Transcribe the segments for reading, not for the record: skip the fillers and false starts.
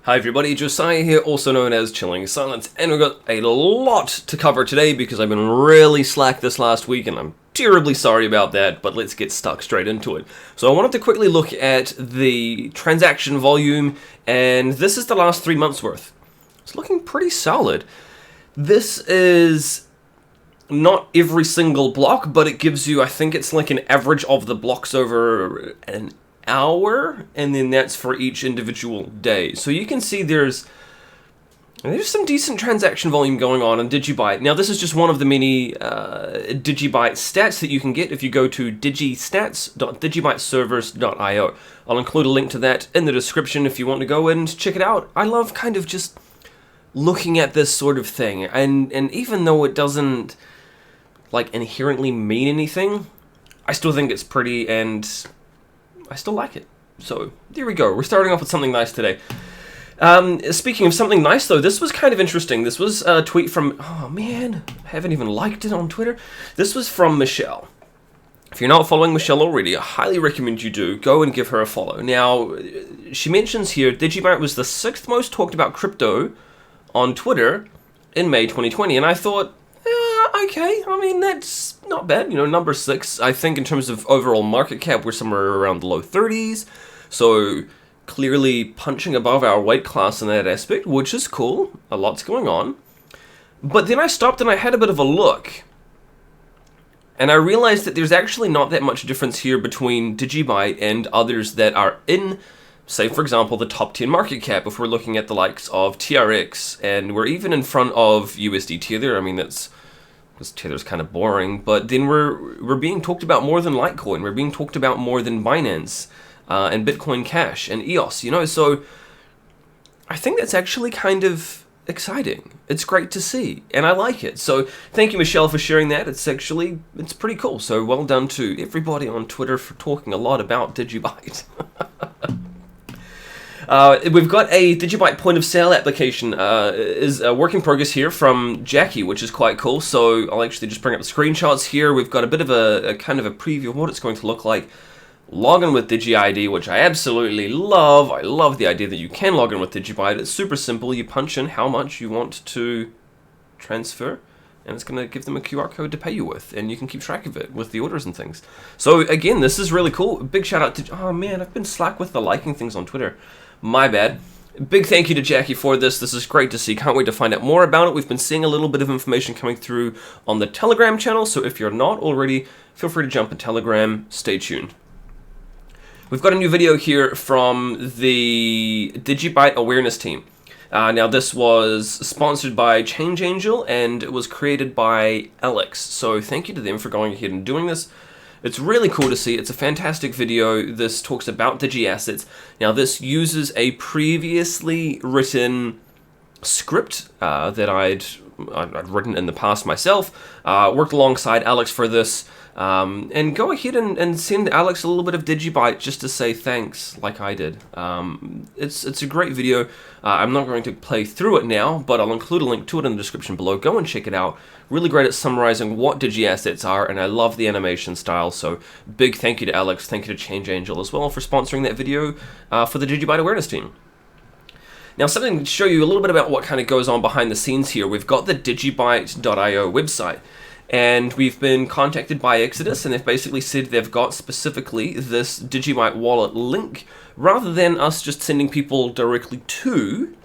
Hi everybody, Josiah here, also known as Chilling in Silence, and we've got a lot to cover today because I've been really slack this last week and I'm terribly sorry about that, but let's get stuck straight into it. So I wanted to quickly look at the transaction volume, and this is the last 3 months worth. It's looking pretty solid. This is not every single block, but it gives you, I think it's like an average of the blocks over an hour, and then that's for each individual day. So you can see there's some decent transaction volume going on DigiByte. Now this is just one of the many DigiByte stats that you can get if you go to digistats.digibyteservers.io. I'll include a link to that in the description if you want to go and check it out. I love kind of just looking at this sort of thing, and even though it doesn't like inherently mean anything, I still think it's pretty and I still like it. So there we go. We're starting off with something nice today. Speaking of something nice though, this was kind of interesting. This was a tweet from, oh man, I haven't even liked it on Twitter. This was from Michelle. If you're not following Michelle already, I highly recommend you do. Go and give her a follow. Now, she mentions here, DigiByte was the 6th most talked about crypto on Twitter in May 2020. And I thought, okay, I mean, that's not bad. You know, number 6, I think in terms of overall market cap, we're somewhere around the low 30s. So clearly punching above our weight class in that aspect, which is cool. A lot's going on. But then I stopped and I had a bit of a look. And I realized that there's actually not that much difference here between DigiByte and others that are in, say, for example, the top 10 market cap. If we're looking at the likes of TRX, and we're even in front of USD Tether. I mean, that's because Tether's kind of boring, but then we're being talked about more than Litecoin. We're being talked about more than Binance and Bitcoin Cash and EOS, you know, so I think that's actually kind of exciting. It's great to see, and I like it. So thank you, Michelle, for sharing that. It's pretty cool. So well done to everybody on Twitter for talking a lot about DigiByte. We've got a DigiByte point of sale application is a work in progress here from Jackie, which is quite cool. So I'll actually just bring up the screenshots here. We've got a bit of a kind of a preview of what it's going to look like. Log in with DigiID, which I absolutely love. I love the idea that you can log in with DigiByte. It's super simple. You punch in how much you want to transfer, and it's going to give them a QR code to pay you with, and you can keep track of it with the orders and things. So again, this is really cool. Big shout out to, oh man, I've been slack with the liking things on Twitter. My bad. Big thank you to Jackie for this. This is great to see. Can't wait to find out more about it. We've been seeing a little bit of information coming through on the Telegram channel, so if you're not already, feel free to jump in Telegram. Stay tuned. We've got a new video here from the DigiByte awareness team. Now this was sponsored by Change Angel, and it was created by Alex. So thank you to them for going ahead and doing this. It's really cool to see. It's a fantastic video. This talks about DigiAssets. Now this uses a previously written script that I'd written in the past myself. Worked alongside Alex for this. And go ahead and send Alex a little bit of DigiByte just to say thanks, like I did. It's a great video. I'm not going to play through it now, but I'll include a link to it in the description below. Go and check it out. Really great at summarizing what DigiAssets are, and I love the animation style, so big thank you to Alex. Thank you to Change Angel as well for sponsoring that video for the DigiByte awareness team. Now, something to show you a little bit about what kind of goes on behind the scenes here. We've got the digibyte.io website. And we've been contacted by Exodus, and they've basically said they've got specifically this DigiByte wallet link, rather than us just sending people directly to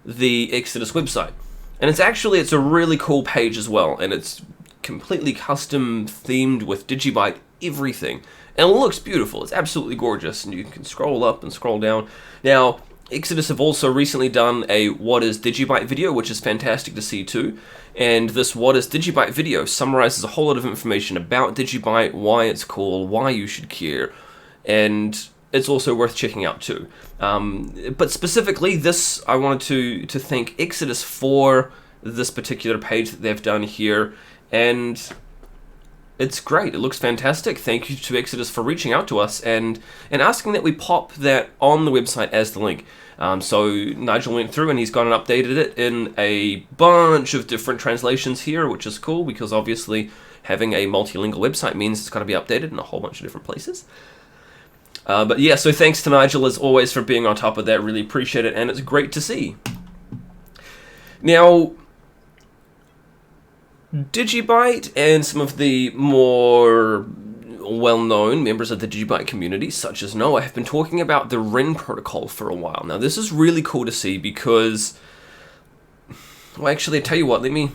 the Exodus website. And it's a really cool page as well, and it's completely custom themed with DigiByte everything. And it looks beautiful. It's absolutely gorgeous, and you can scroll up and scroll down. Now, Exodus have also recently done a What is DigiByte video, which is fantastic to see too. And this What is DigiByte video summarizes a whole lot of information about DigiByte, why it's cool, why you should care, and it's also worth checking out too. But specifically, this, I wanted to thank Exodus for this particular page that they've done here, and it's great. It looks fantastic. Thank you to Exodus for reaching out to us and asking that we pop that on the website as the link. So Nigel went through and he's gone and updated it in a bunch of different translations here, which is cool because obviously having a multilingual website means it's got to be updated in a whole bunch of different places. But yeah, so thanks to Nigel as always for being on top of that. Really appreciate it, and it's great to see. Now, DigiByte and some of the more well-known members of the DigiByte community, such as Noah, have been talking about the Ren Protocol for a while. Now, this is really cool to see because, well, actually, I tell you what, let me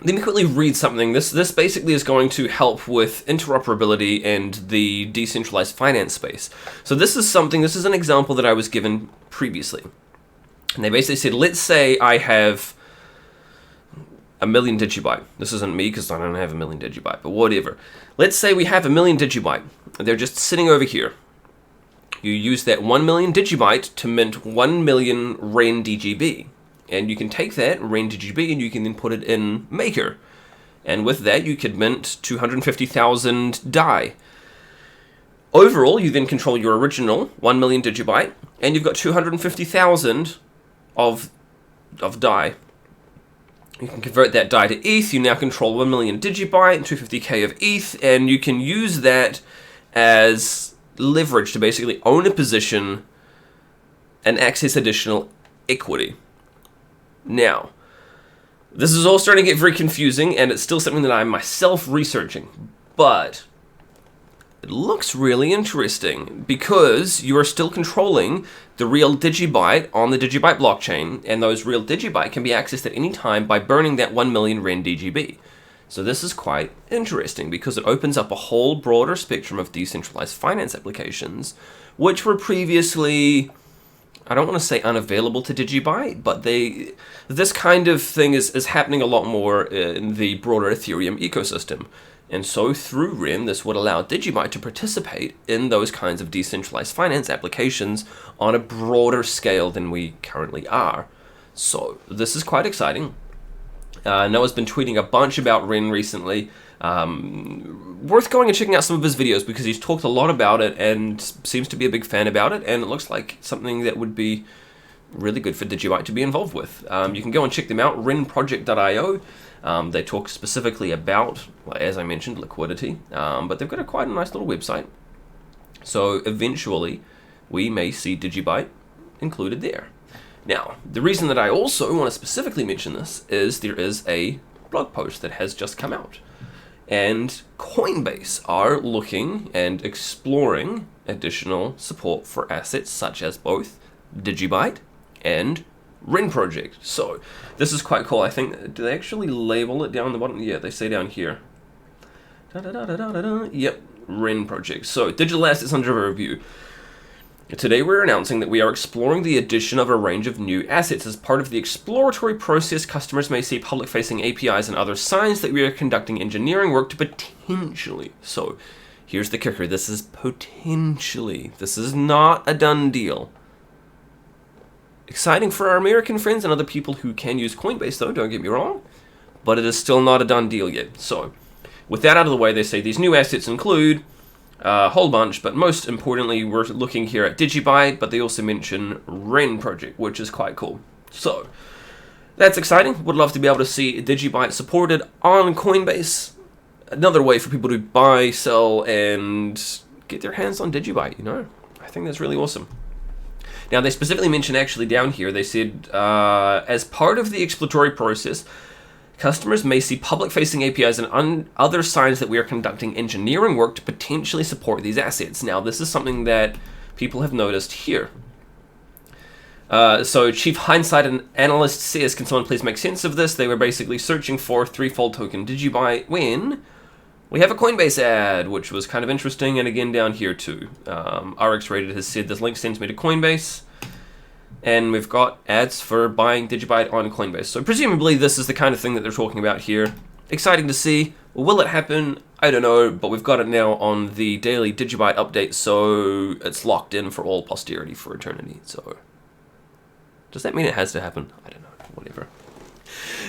quickly read something. This basically is going to help with interoperability and the decentralized finance space. So this is an example that I was given previously. And they basically said, let's say I have 1 million DigiByte. This isn't me because I don't have 1 million DigiByte, but whatever. Let's say we have 1 million DigiByte. They're just sitting over here. You use that 1 million DigiByte to mint 1 million Ren DGB. And you can take that Ren DGB and you can then put it in Maker. And with that, you could mint 250,000 DAI. Overall, you then control your original 1 million DigiByte, and you've got 250,000 of DAI. You can convert that DAI to ETH. You now control 1 million DigiByte and 250k of ETH, and you can use that as leverage to basically own a position and access additional equity. Now, this is all starting to get very confusing, and it's still something that I'm myself researching, but it looks really interesting because you are still controlling the real DigiByte on the DigiByte blockchain, and those real DigiByte can be accessed at any time by burning that 1 million Ren DGB. So this is quite interesting because it opens up a whole broader spectrum of decentralized finance applications, which were previously, I don't want to say unavailable to DigiByte, but this kind of thing is happening a lot more in the broader Ethereum ecosystem. And so through Ren, this would allow DigiByte to participate in those kinds of decentralized finance applications on a broader scale than we currently are. So this is quite exciting. Noah's been tweeting a bunch about Ren recently. Worth going and checking out some of his videos because he's talked a lot about it and seems to be a big fan about it, and it looks like something that would be really good for DigiByte to be involved with. You can go and check them out, renproject.io. They talk specifically about, as I mentioned, liquidity, but they've got quite a nice little website. So eventually we may see DigiByte included there. Now, the reason that I also want to specifically mention this is there is a blog post that has just come out. And Coinbase are looking and exploring additional support for assets such as both DigiByte and Ren Project. So this is quite cool. I think, do they actually label it down the bottom? Yeah, they say down here. Yep, Ren Project. So digital assets under review. Today we're announcing that we are exploring the addition of a range of new assets. As part of the exploratory process, customers may see public-facing APIs and other signs that we are conducting engineering work to potentially. So here's the kicker. This is potentially. This is not a done deal. Exciting for our American friends and other people who can use Coinbase, though, don't get me wrong. But it is still not a done deal yet. So with that out of the way, they say these new assets include a whole bunch, but most importantly, we're looking here at DigiByte, but they also mention Ren Project, which is quite cool. So that's exciting. Would love to be able to see DigiByte supported on Coinbase. Another way for people to buy, sell, and get their hands on DigiByte, you know? I think that's really awesome. Now, they specifically mentioned actually down here, they said, as part of the exploratory process, customers may see public-facing APIs and other signs that we are conducting engineering work to potentially support these assets. Now, this is something that people have noticed here. So Chief Hindsight and Analyst says, can someone please make sense of this? They were basically searching for threefold token DigiByte when we have a Coinbase ad, which was kind of interesting. And again, down here too, RX Rated has said this link sends me to Coinbase. And we've got ads for buying DigiByte on Coinbase. So presumably this is the kind of thing that they're talking about here. Exciting to see. Will it happen? I don't know, but we've got it now on the daily DigiByte update, so it's locked in for all posterity for eternity. So does that mean it has to happen? I don't know. Whatever.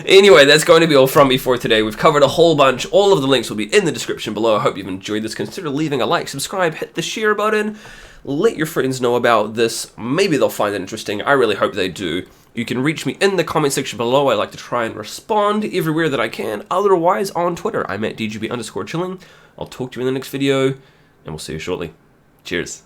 Anyway, that's going to be all from me for today. We've covered a whole bunch. All of the links will be in the description below. I hope you've enjoyed this. Consider leaving a like, subscribe, hit the share button. Let your friends know about this. Maybe they'll find it interesting. I really hope they do. You can reach me in the comment section below. I like to try and respond everywhere that I can. Otherwise, on Twitter, I'm at DGB_chilling. I'll talk to you in the next video, and we'll see you shortly. Cheers.